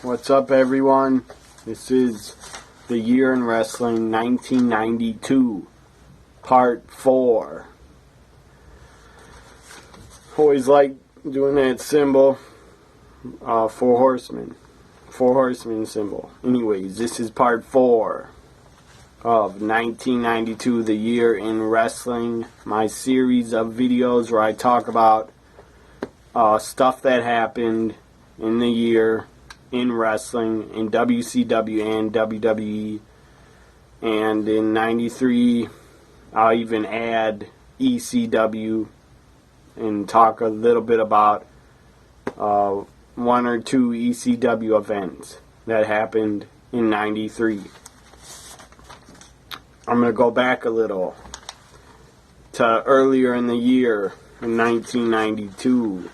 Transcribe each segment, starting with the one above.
What's up, everyone? This is The Year in Wrestling 1992, Part 4. Always like doing that symbol, Four Horsemen symbol. Anyways, this is Part 4 of 1992, The Year in Wrestling, my series of videos where I talk about stuff that happened in the year in wrestling, in WCW and WWE. And in 93, I'll even add ECW and talk a little bit about one or two ECW events that happened in 93. I'm going to go back a little to earlier in the year in 1992.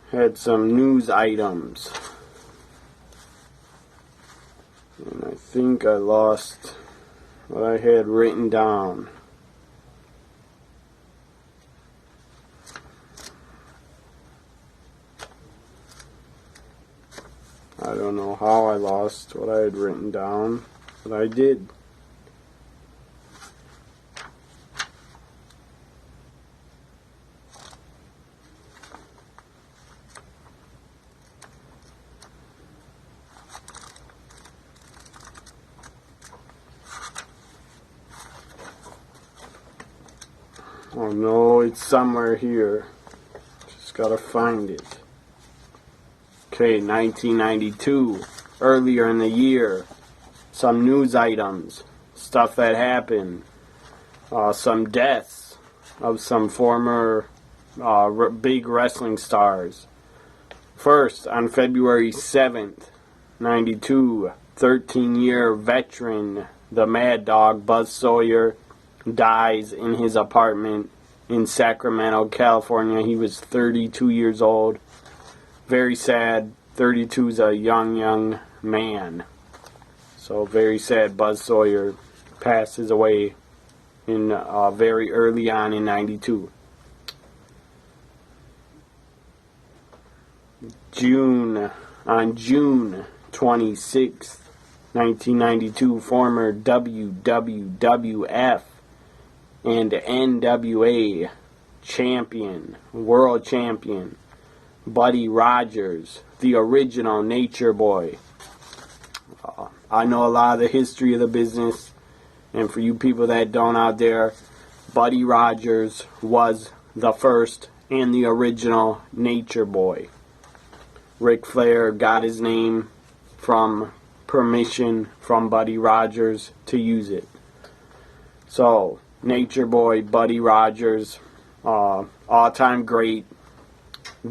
Had some news items. And I think I lost what I had written down. I don't know how I lost what I had written down, but I did. Oh no, it's somewhere here. Just gotta find it. Okay, 1992, earlier in the year. Some news items, stuff that happened. Some deaths of some former big wrestling stars. First, on February 7th, 92, 13-year veteran, the Mad Dog, Buzz Sawyer, dies in his apartment in Sacramento, California. He was 32 years old. Very sad. 32 is a young man. So very sad. Buzz Sawyer passes away in very early on in 92. On June 26th, 1992, former WWF and NWA champion, world champion, Buddy Rogers, the original Nature Boy. I know a lot of the history of the business, and for you people that don't out there, Buddy Rogers was the first and the original Nature Boy. Ric Flair got his name from permission from Buddy Rogers to use it. So, Nature Boy Buddy Rogers, all-time great,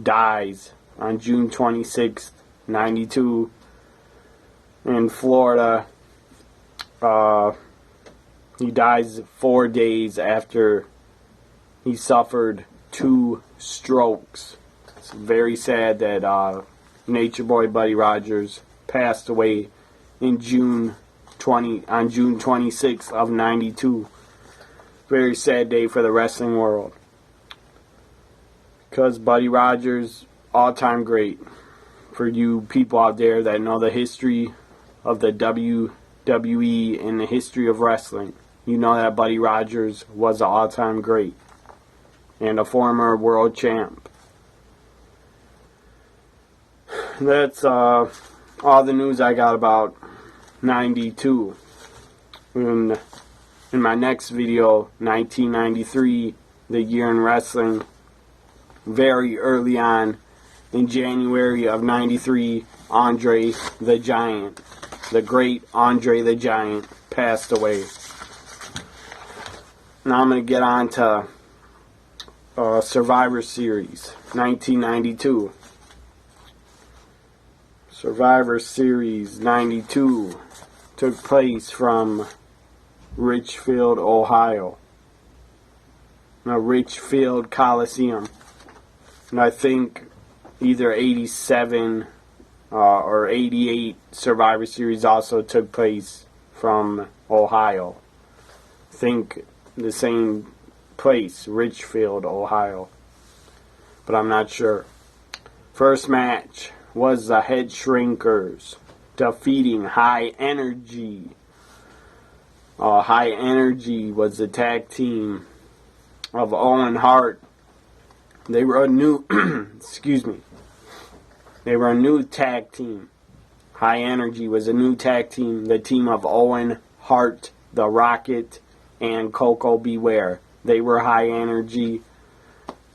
dies on June 26th, 92 in Florida. He dies 4 days after he suffered 2 strokes. It's very sad that Nature Boy Buddy Rogers passed away on June 26th of 92. Very sad day for the wrestling world. Because Buddy Rogers, all-time great. For you people out there that know the history of the WWE and the history of wrestling, you know that Buddy Rogers was an all-time great. And a former world champ. That's all the news I got about 92. In my next video, 1993, The Year in Wrestling, very early on, in January of 93, Andre the Giant, the great Andre the Giant, passed away. Now I'm going to get on to Survivor Series, 1992. Survivor Series 92 took place from Richfield, Ohio. Richfield Coliseum. And I think either 87 or 88 Survivor Series also took place from Ohio. I think the same place, Richfield, Ohio. But I'm not sure. First match was the Head Shrinkers defeating High Energy. High Energy was the tag team of Owen Hart. They were a new, excuse me, they were a new tag team. High Energy was a new tag team, the team of Owen Hart, The Rocket, and Koko B. Ware. They were High Energy.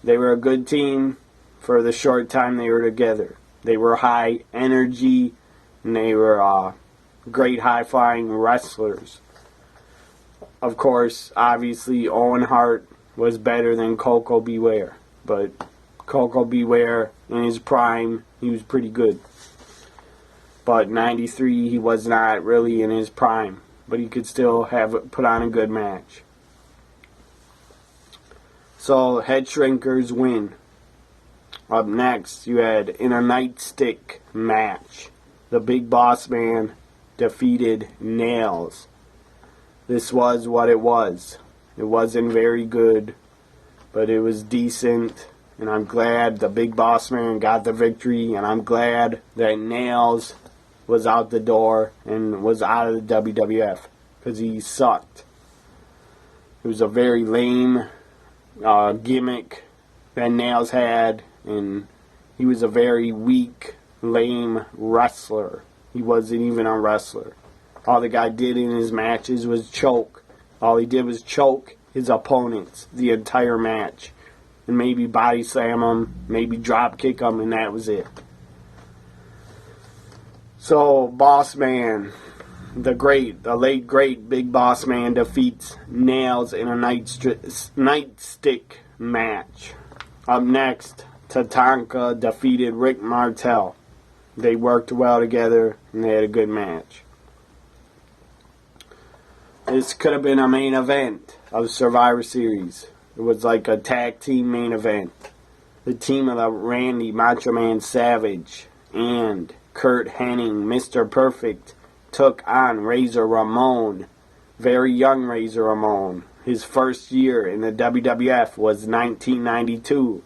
They were a good team for the short time they were together. They were High Energy, and they were great high-flying wrestlers. Of course, obviously, Owen Hart was better than Koko B. Ware. But Koko B. Ware, in his prime, he was pretty good. But 93, he was not really in his prime. But he could still put on a good match. So, Head Shrinkers win. Up next, you had in a nightstick match. The Big Boss Man defeated Nails. This was what it was. It wasn't very good, but it was decent. And I'm glad the Big Boss Man got the victory. And I'm glad that Nails was out the door and was out of the WWF. Because he sucked. It was a very lame gimmick that Nails had, and he was a very weak, lame wrestler. He wasn't even a wrestler. All the guy did in his matches was choke. All he did was choke his opponents the entire match, and maybe body slam them, maybe drop kick them, and that was it. So, Boss Man, the late great Big Boss Man defeats Nails in a nightstick match. Up next, Tatanka defeated Rick Martel. They worked well together and they had a good match. This could have been a main event of Survivor Series. It was like a tag team main event. The team of the Randy Macho Man Savage and Kurt Hennig, Mr. Perfect, took on Razor Ramon, very young Razor Ramon. His first year in the WWF was 1992.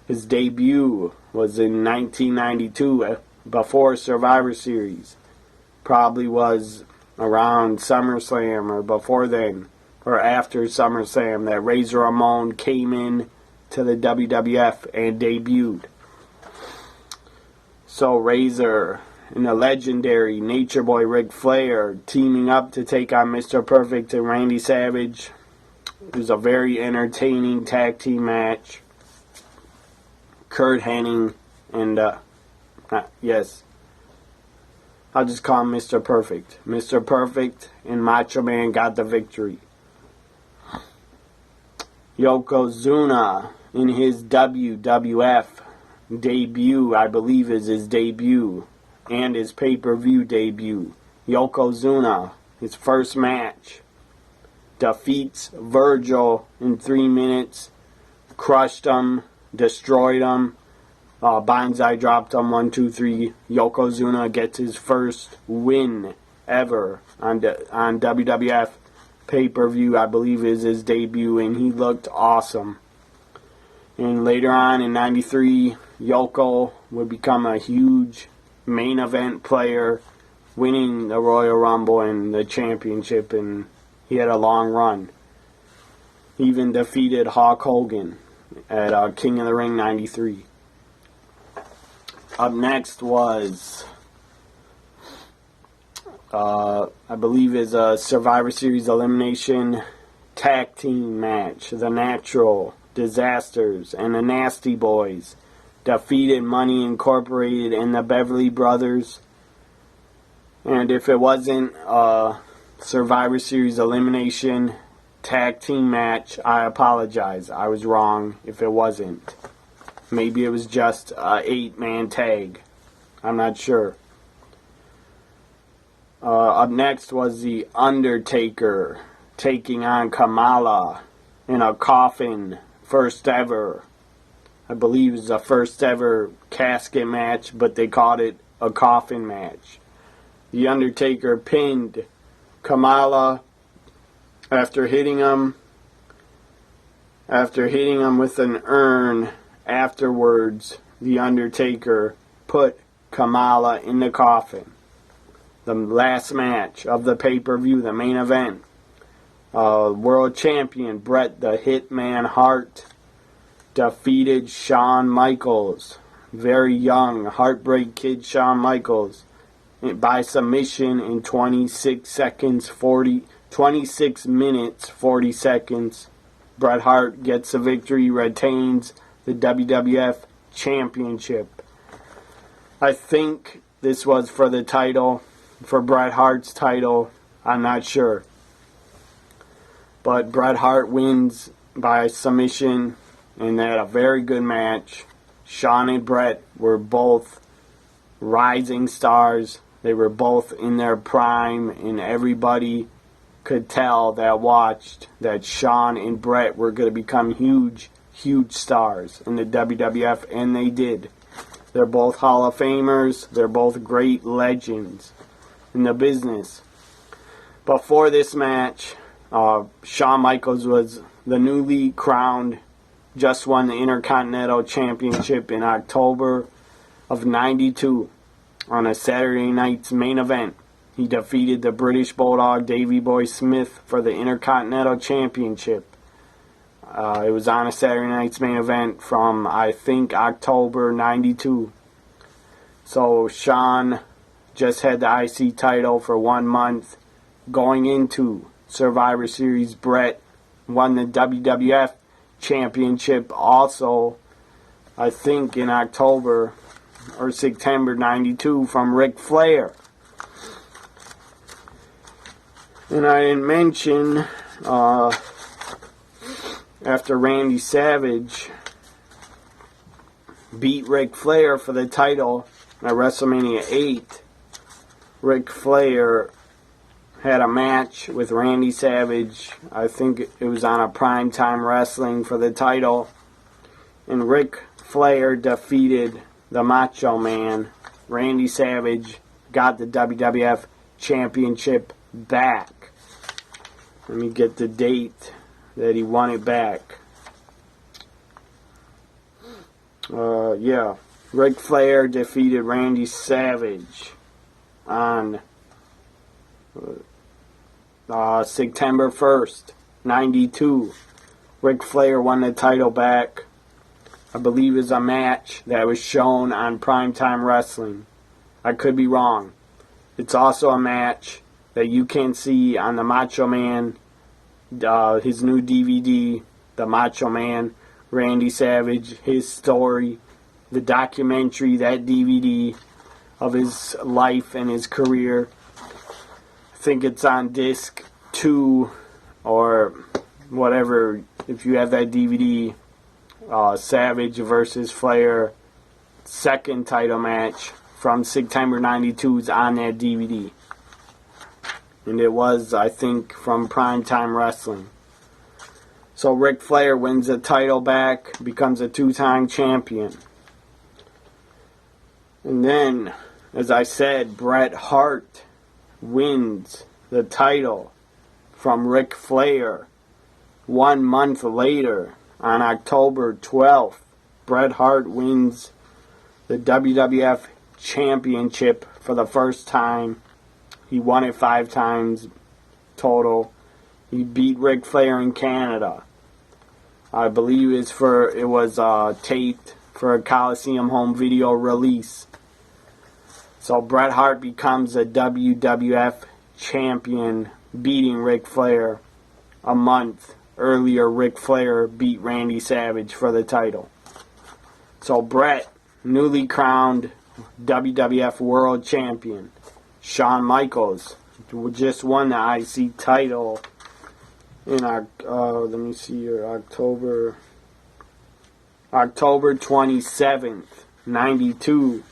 His debut was in 1992 before Survivor Series. Probably was around SummerSlam or before then or after SummerSlam that Razor Ramon came in to the WWF and debuted. So Razor and the legendary Nature Boy Ric Flair teaming up to take on Mr. Perfect and Randy Savage. It was a very entertaining tag team match. Kurt Hennig and, yes, I'll just call him Mr. Perfect. Mr. Perfect and Macho Man got the victory. Yokozuna in his WWF debut, I believe is his debut, and his pay-per-view debut. Yokozuna, his first match, defeats Virgil in 3 minutes, crushed him, destroyed him, Banzai dropped him, 1, 2, 3. Yokozuna gets his first win ever on WWF pay-per-view, I believe is his debut, and he looked awesome. And later on in 93, Yoko would become a huge main event player, winning the Royal Rumble and the championship, and he had a long run. He even defeated Hulk Hogan at King of the Ring 93. Up next was, I believe is a Survivor Series elimination tag team match. The Natural Disasters and the Nasty Boys defeated Money Incorporated and the Beverly Brothers. And if it wasn't a Survivor Series elimination tag team match, I apologize. I was wrong if it wasn't. Maybe it was just a 8-man tag. I'm not sure. Up next was The Undertaker taking on Kamala in a coffin. First ever. I believe it was the first ever casket match, but they called it a coffin match. The Undertaker pinned Kamala after hitting him with an urn. Afterwards, The Undertaker put Kamala in the coffin. The last match of the pay-per-view, the main event. World champion Bret the Hitman Hart defeated Shawn Michaels. Very young, heartbreak kid Shawn Michaels by submission in 26 minutes 40 seconds. Bret Hart gets the victory, retains the WWF Championship. I think this was for the title, for Bret Hart's title. I'm not sure. But Bret Hart wins by submission, and they had a very good match. Shawn and Bret were both rising stars. They were both in their prime, and everybody could tell that watched that Shawn and Bret were going to become huge, huge stars in the WWF, and they did. They're both Hall of Famers. They're both great legends in the business. Before this match, Shawn Michaels was the newly crowned, just won the Intercontinental Championship in October of '92 on a Saturday night's main event. He defeated the British Bulldog Davey Boy Smith for the Intercontinental Championship. It was on a Saturday night's main event from, I think, October '92. So Shawn just had the IC title for 1 month. Going into Survivor Series, Bret won the WWF Championship also, I think, in October or September '92 from Ric Flair. And I didn't mention, after Randy Savage beat Ric Flair for the title at WrestleMania 8, Ric Flair had a match with Randy Savage. I think it was on a Primetime Wrestling for the title. And Ric Flair defeated the Macho Man. Randy Savage got the WWF Championship back. Let me get the date that he won it back. Ric Flair defeated Randy Savage on September 1st, '92. Ric Flair won the title back. I believe it was a match that was shown on Primetime Wrestling. I could be wrong. It's also a match that you can see on the Macho Man, his new DVD, The Macho Man, Randy Savage, his story, the documentary, that DVD of his life and his career. I think it's on disc 2 or whatever. If you have that DVD, Savage versus Flair, second title match from September '92 is on that DVD. And it was, I think, from Primetime Wrestling. So Ric Flair wins the title back, becomes a 2-time champion. And then, as I said, Bret Hart wins the title from Ric Flair 1 month later. On October 12th, Bret Hart wins the WWF Championship for the first time. He won it 5 times total. He beat Ric Flair in Canada. I believe it was taped for a Coliseum home video release. So Bret Hart becomes a WWF champion, beating Ric Flair. A month earlier, Ric Flair beat Randy Savage for the title. So Bret, newly crowned WWF World Champion. Shawn Michaels just won the IC title in let me see here, October 27th, '92.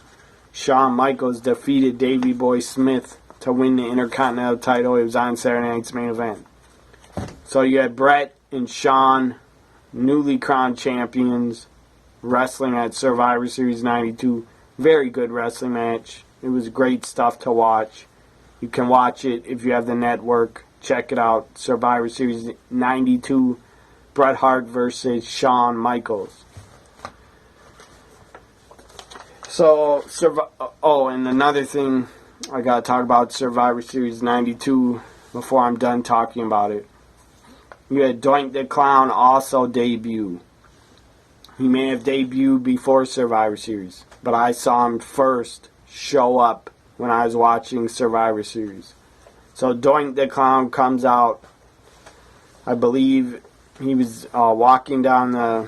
Shawn Michaels defeated Davey Boy Smith to win the Intercontinental title. It was on Saturday night's main event. So you had Bret and Shawn, newly crowned champions, wrestling at Survivor Series '92. Very good wrestling match. It was great stuff to watch. You can watch it if you have the network. Check it out. Survivor Series '92, Bret Hart versus Shawn Michaels. So, and another thing I gotta talk about Survivor Series 92 before I'm done talking about it. You had Doink the Clown also debut. He may have debuted before Survivor Series, but I saw him first show up when I was watching Survivor Series. So Doink the Clown comes out. I believe he was walking down to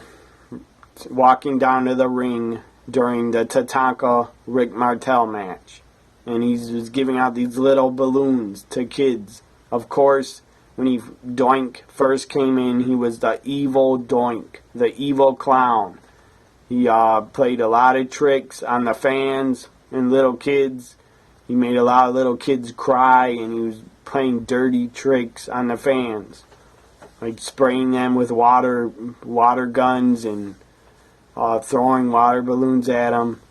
the ring during the Tatanka Rick Martel match, and he was giving out these little balloons to kids. Of course, when Doink first came in, he was the evil Doink, the evil clown. He played a lot of tricks on the fans and little kids. He made a lot of little kids cry, and he was playing dirty tricks on the fans, like spraying them with water guns and throwing water balloons at them.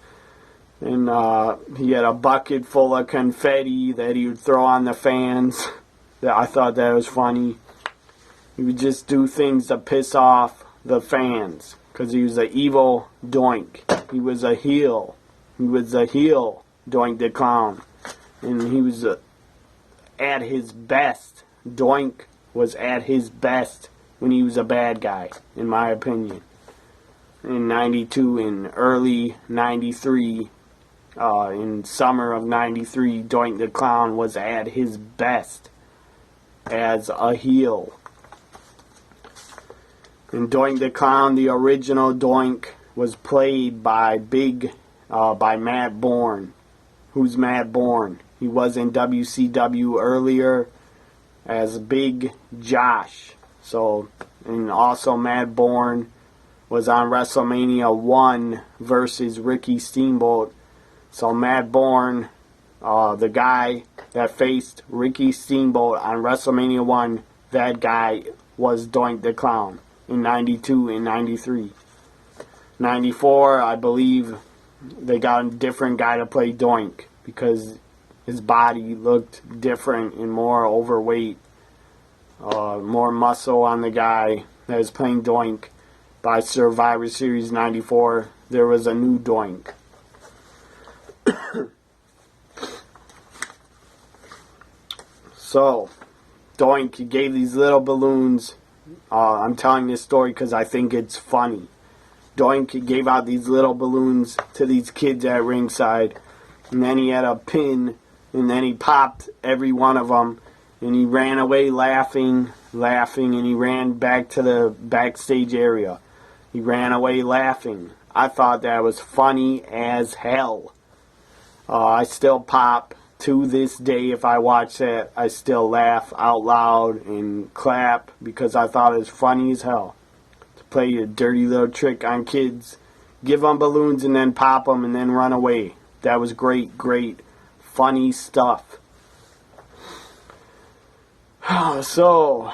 And he had a bucket full of confetti that he would throw on the fans. I thought that was funny. He would just do things to piss off the fans because he was an evil Doink. He was a heel. He was a heel Doink the Clown. And he was at his best. Doink was at his best when he was a bad guy, in my opinion. In 92 and early 93, in summer of 93, Doink the Clown was at his best as a heel. And Doink the Clown, the original Doink, was played by Matt Bourne. Who's Matt Bourne? He was in WCW earlier as Big Josh. So, and also Matt Bourne was on WrestleMania 1 versus Ricky Steamboat. So Matt Bourne, the guy that faced Ricky Steamboat on WrestleMania 1, that guy was Doink the Clown in 92 and 93. 94, I believe they got a different guy to play Doink because his body looked different and more overweight. More muscle on the guy that was playing Doink. By Survivor Series 94, there was a new Doink. So, Doink, he gave these little balloons. I'm telling this story because I think it's funny. Doink gave out these little balloons to these kids at ringside, and then he had a pin, and then he popped every one of them, and he ran away laughing, and he ran back to the backstage area. He ran away laughing. I thought that was funny as hell. I still pop to this day. If I watch that, I still laugh out loud and clap because I thought it was funny as hell. To play a dirty little trick on kids, give them balloons and then pop them and then run away. That was great, funny stuff. So,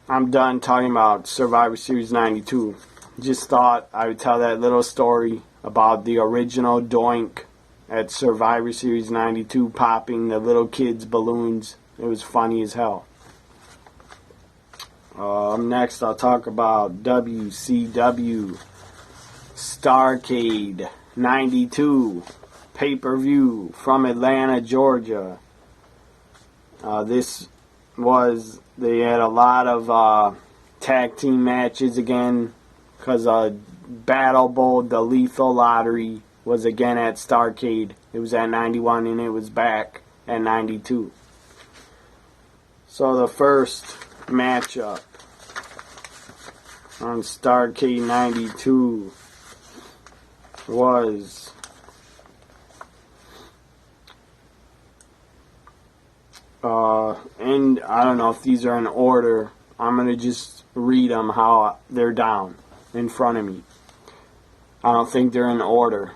I'm done talking about Survivor Series 92. Just thought I would tell that little story about the original Doink at Survivor Series 92 popping the little kids' balloons. It was funny as hell. Next, I'll talk about WCW Starrcade 92 pay-per-view from Atlanta, Georgia. They had a lot of tag team matches again. Because Battle Bowl, the Lethal Lottery, was again at Starrcade. It was at 91 and it was back at 92. So the first matchup on Starrcade 92 was and I don't know if these are in order. I'm going to just read them how they're down in front of me. I don't think they're in order.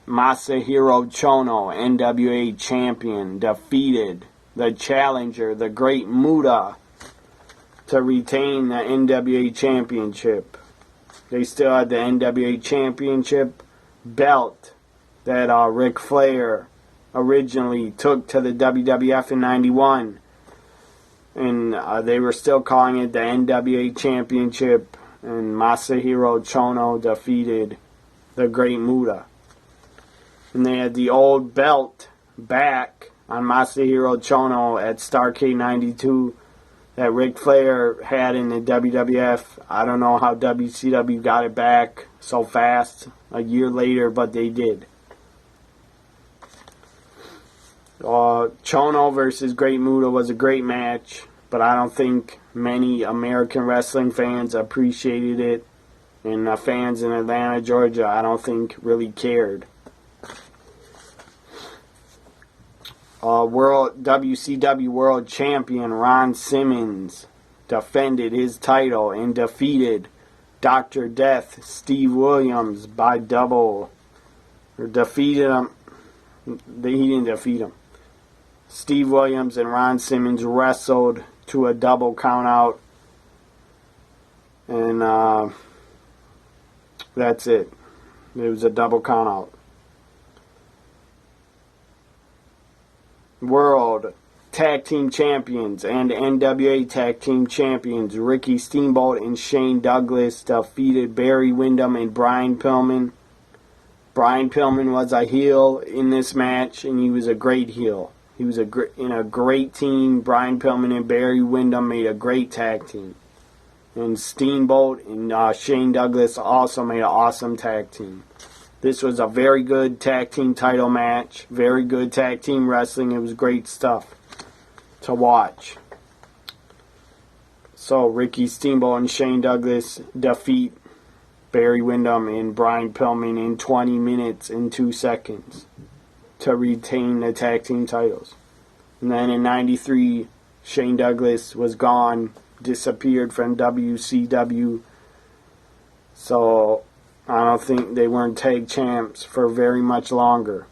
Masahiro Chono, NWA champion, defeated the challenger, the Great Muta, to retain the NWA championship. They still had the NWA championship belt that Ric Flair originally took to the WWF in 91. And they were still calling it the NWA championship. And Masahiro Chono defeated the Great Muta. And they had the old belt back on Masahiro Chono at Starrcade 92 that Ric Flair had in the WWF. I don't know how WCW got it back so fast a year later, but they did. Chono versus Great Muta was a great match, but I don't think many American wrestling fans appreciated it, and the fans in Atlanta, Georgia, I don't think really cared. WCW World Champion Ron Simmons defended his title and defeated Dr. Death Steve Williams by double. Or defeated him. He didn't defeat him. Steve Williams and Ron Simmons wrestled to a double countout. And that's it. It was a double countout. World Tag Team Champions and NWA Tag Team Champions Ricky Steamboat and Shane Douglas defeated Barry Windham and Brian Pillman. Brian Pillman was a heel in this match, and he was a great heel. He was in a great team. Brian Pillman and Barry Windham made a great tag team. And Steamboat and Shane Douglas also made an awesome tag team. This was a very good tag team title match. Very good tag team wrestling. It was great stuff to watch. So Ricky Steamboat and Shane Douglas defeat Barry Windham and Brian Pillman in 20 minutes and 2 seconds to retain the tag team titles. And then in 93, Shane Douglas was gone, disappeared from WCW. So I don't think they weren't tag champs for very much longer.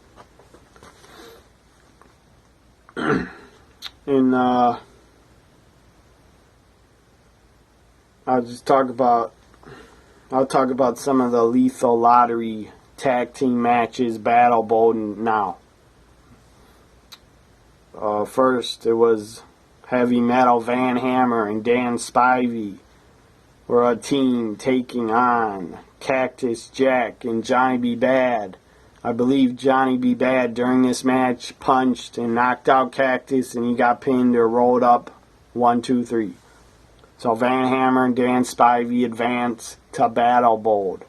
And I'll talk about some of the Lethal Lottery tag team matches, Battle Bolden now. First, it was Heavy Metal Van Hammer and Dan Spivey were a team taking on Cactus Jack and Johnny B. Bad. I believe Johnny B. Bad during this match punched and knocked out Cactus, and he got pinned or rolled up 1, 2, 3. So Van Hammer and Dan Spivey advanced to Battle Bold,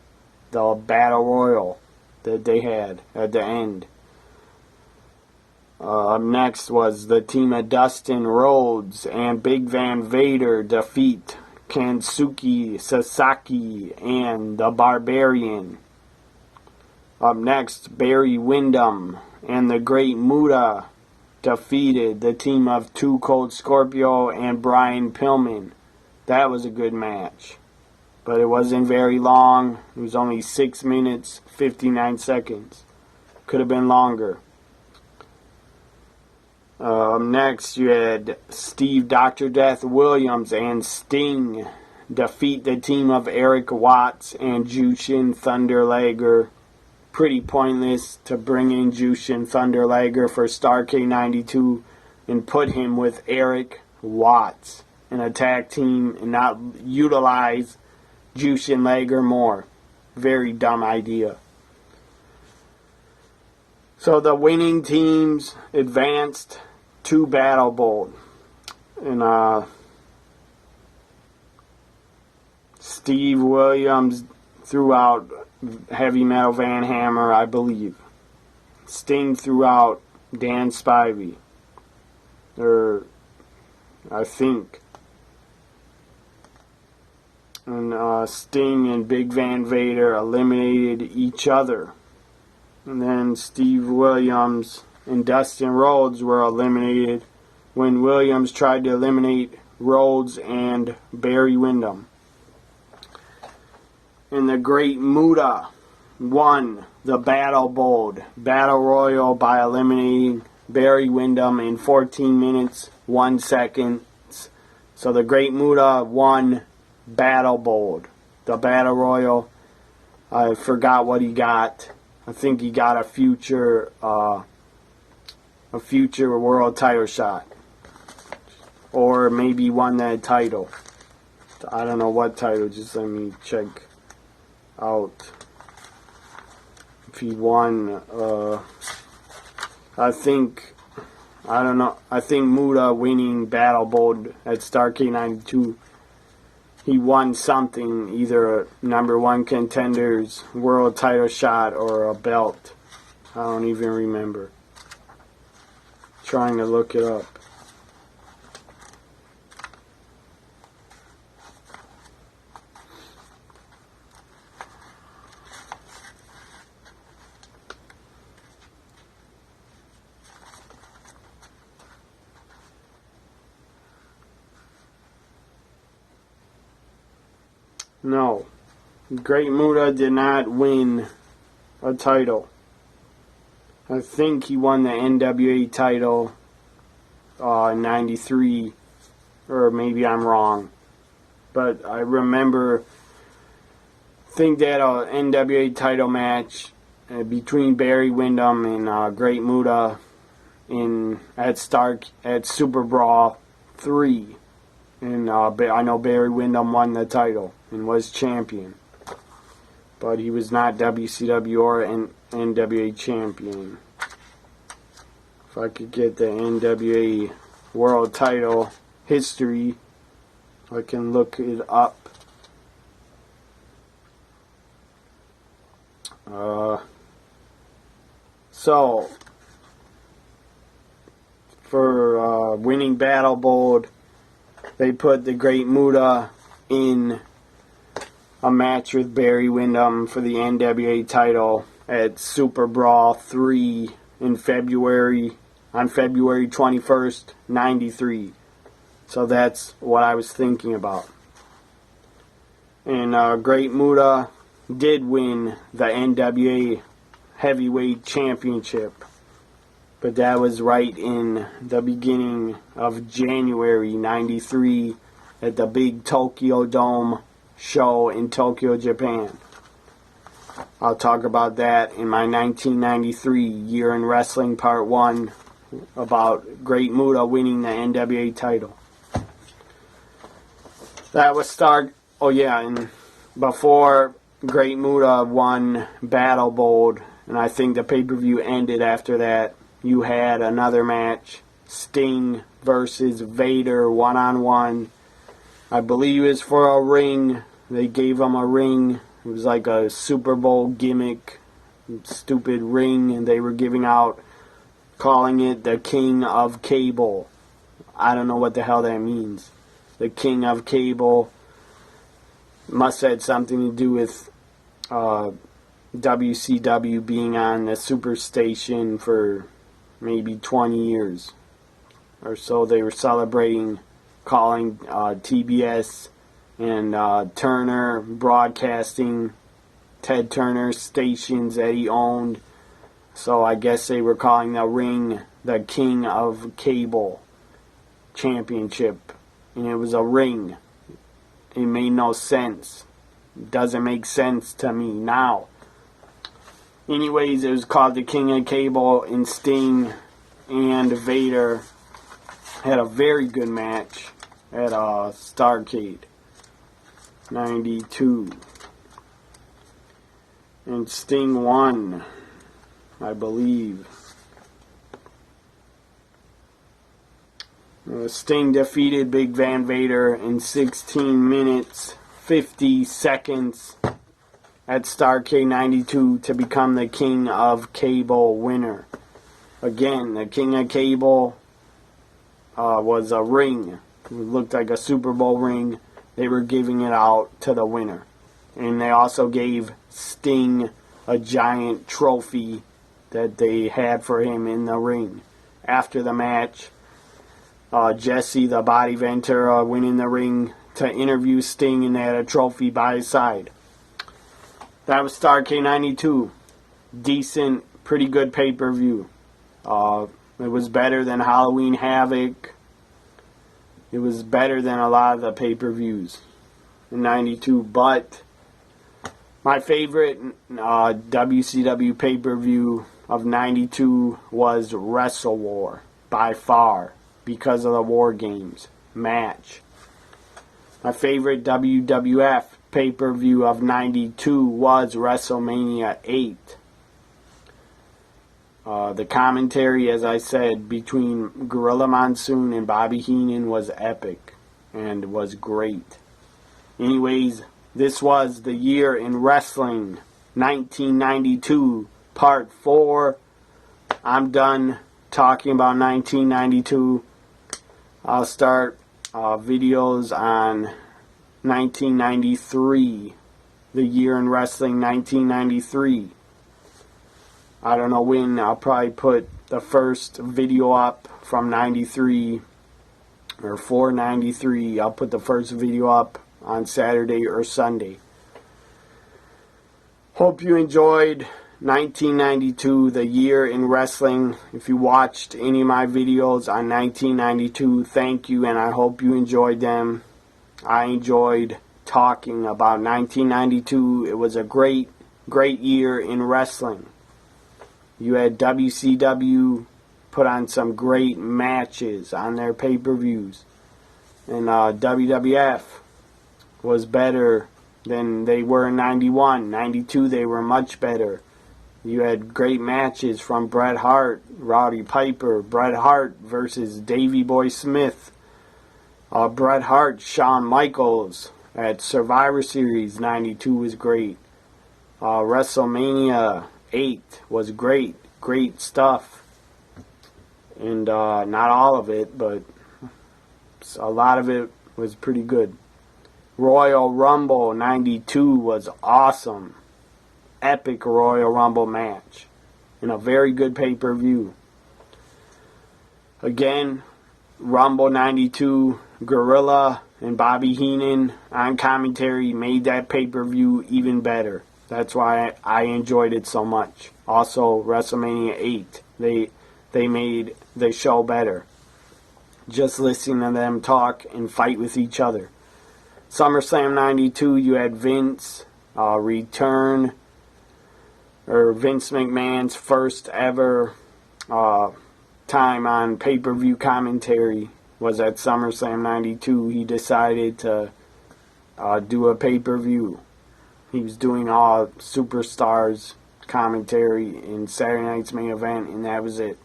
the Battle Royal that they had at the end. Next was the team of Dustin Rhodes and Big Van Vader defeat Kensuke Sasaki and the Barbarian. Up next, Barry Windham and the Great Muta defeated the team of Two Cold Scorpio and Brian Pillman. That was a good match, but it wasn't very long. It was only 6 minutes, 59 seconds. Could have been longer. Next, you had Steve Dr. Death Williams and Sting defeat the team of Eric Watts and Jushin Thunder Liger. Pretty pointless to bring in Jushin Thunder Liger for Starrcade 92 and put him with Eric Watts in a tag team and not utilize Jushin Liger more. Very dumb idea. So the winning teams advanced to Battle Bowl. And Steve Williams threw out Heavy Metal Van Hammer, I believe. Sting threw out Dan Spivey. I think. And Sting and Big Van Vader eliminated each other. And then Steve Williams and Dustin Rhodes were eliminated when Williams tried to eliminate Rhodes and Barry Windham. And the Great Muta won the Battle Bold Battle Royal by eliminating Barry Windham in 14 minutes, 1 second. So the Great Muta won Battle Bold, the Battle Royal. I forgot what he got. I think he got a future world title shot, or maybe won that title. I don't know what title. Just let me check out. if he won. I think Muta winning Battle Bowl at Starrcade 92, he won something, either a #1 contenders world title shot or a belt. I don't even remember. Trying to look it up. No, Great Muta did not win a title. I think he won the NWA title in 93, or maybe I'm wrong. But I think that NWA title match between Barry Windham and Great Muta at Super Brawl 3. And I know Barry Windham won the title and was champion. But he was not WCW or NWA champion. If I could get the NWA world title history, I can look it up. So, for winning Battle Bowl, they put the Great Muta in a match with Barry Windham for the NWA title at Super Brawl 3 on February 21st, 93. So that's what I was thinking about. And Great Muta did win the NWA Heavyweight Championship. But that was right in the beginning of January 93 at the big Tokyo Dome show in Tokyo, Japan. I'll talk about that in my 1993 Year in Wrestling Part 1 about Great Muta winning the NWA title. That was and before Great Muta won Battle Bowl, and I think the pay-per-view ended after that, you had another match, Sting versus Vader one-on-one. I believe it was for a ring. They gave him a ring. It was like a Super Bowl gimmick, stupid ring, and they were giving out, calling it the King of Cable. I don't know what the hell that means. The King of Cable must have had something to do with WCW being on the Superstation for maybe 20 years or so. They were celebrating, calling TBS and Turner Broadcasting, Ted Turner stations that he owned. So I guess they were calling the ring the King of Cable Championship. And it was a ring. It made no sense. It doesn't make sense to me now. Anyways, it was called the King of Cable, and Sting and Vader had a very good match at Starrcade 92. And Sting won, I believe. Sting defeated Big Van Vader in 16 minutes, 50 seconds at Starrcade 92 to become the King of Cable winner. Again, the King of Cable was a ring. It looked like a Super Bowl ring. They were giving it out to the winner. And they also gave Sting a giant trophy that they had for him in the ring. After the match, Jesse the Body Ventura went in the ring to interview Sting, and they had a trophy by his side. That was Starrcade 92. Decent, pretty good pay-per-view. It was better than Halloween Havoc. It was better than a lot of the pay-per-views in 92. But my favorite WCW pay-per-view of 92 was Wrestle War, by far, because of the War Games match. My favorite WWF pay-per-view of 92 was WrestleMania 8. The commentary, as I said, between Gorilla Monsoon and Bobby Heenan was epic and was great. Anyways, this was the year in wrestling, 1992, part 4. I'm done talking about 1992. I'll start videos on 1993, the year in wrestling, 1993. I don't know when. I'll probably put the first video up from 93 or for 93. I'll put the first video up on Saturday or Sunday. Hope you enjoyed 1992, the year in wrestling. If you watched any of my videos on 1992, thank you, and I hope you enjoyed them. I enjoyed talking about 1992. It was a great year in wrestling. You had WCW put on some great matches on their pay-per-views. And WWF was better than they were in 91. 92, they were much better. You had great matches from Bret Hart, Roddy Piper, Bret Hart versus Davey Boy Smith, Bret Hart, Shawn Michaels at Survivor Series 92 was great. WrestleMania 8 was great stuff, and not all of it, but a lot of it was pretty good. Royal Rumble 92 was awesome. Epic Royal Rumble match and a very good pay-per-view. Again, Rumble 92, Gorilla and Bobby Heenan on commentary made that pay-per-view even better. That's why I enjoyed it so much. Also, WrestleMania 8, they made the show better. Just listening to them talk and fight with each other. SummerSlam 92, you had Vince return, or Vince McMahon's first ever time on pay-per-view commentary was at SummerSlam 92. He decided to do a pay-per-view. He was doing all Superstars commentary in Saturday Night's Main Event, and that was it.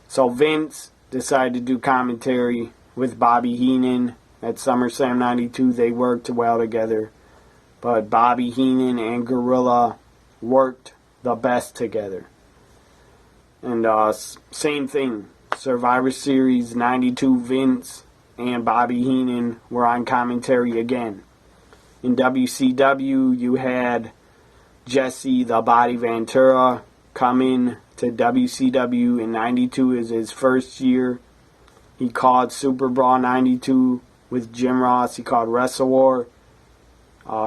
So Vince decided to do commentary with Bobby Heenan at SummerSlam 92. They worked well together, but Bobby Heenan and Gorilla worked the best together. And same thing, Survivor Series 92, Vince and Bobby Heenan were on commentary again. In WCW, you had Jesse the Body Ventura come in to WCW in 92 is his first year. He called Super Brawl 92 with Jim Ross. He called Wrestle War.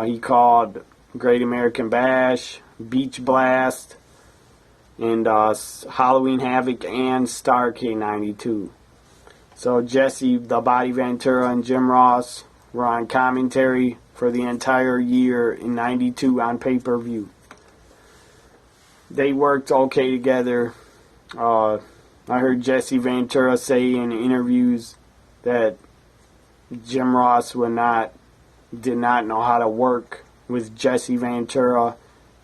He called Great American Bash, Beach Blast, and Halloween Havoc and Starrcade 92. So Jesse the Body Ventura and Jim Ross were on commentary for the entire year in 92 on pay-per-view. They worked okay together. I heard Jesse Ventura say in interviews that Jim Ross did not know how to work with Jesse Ventura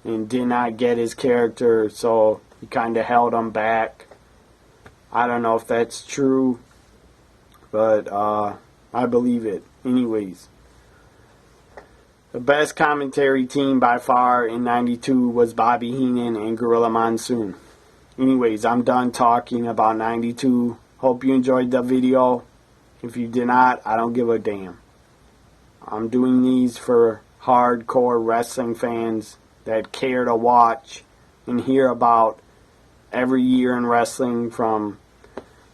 and did not get his character, so he kind of held him back. I don't know if that's true, but I believe it. Anyways, the best commentary team by far in 92 was Bobby Heenan and Gorilla Monsoon. Anyways, I'm done talking about 92. Hope you enjoyed the video. If you did not, I don't give a damn. I'm doing these for hardcore wrestling fans that care to watch and hear about every year in wrestling from,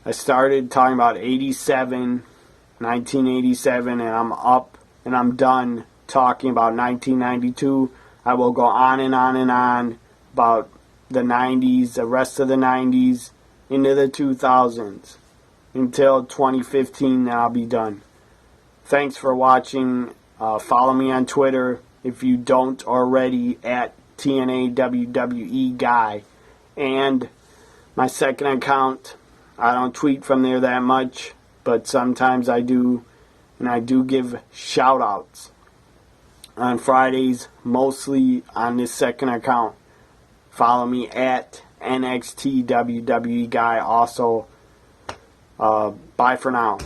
I started talking about 1987, and I'm up and I'm done talking about 1992. I will go on and on and on about the 90s, the rest of the 90s, into the 2000s, until 2015, and I'll be done. Thanks for watching. Follow me on Twitter if you don't already at TNA WWE Guy. And my second account, I don't tweet from there that much, but sometimes I do, and I do give shout outs on Fridays, mostly on this second account. Follow me at NXT WWE guy also. Bye for now.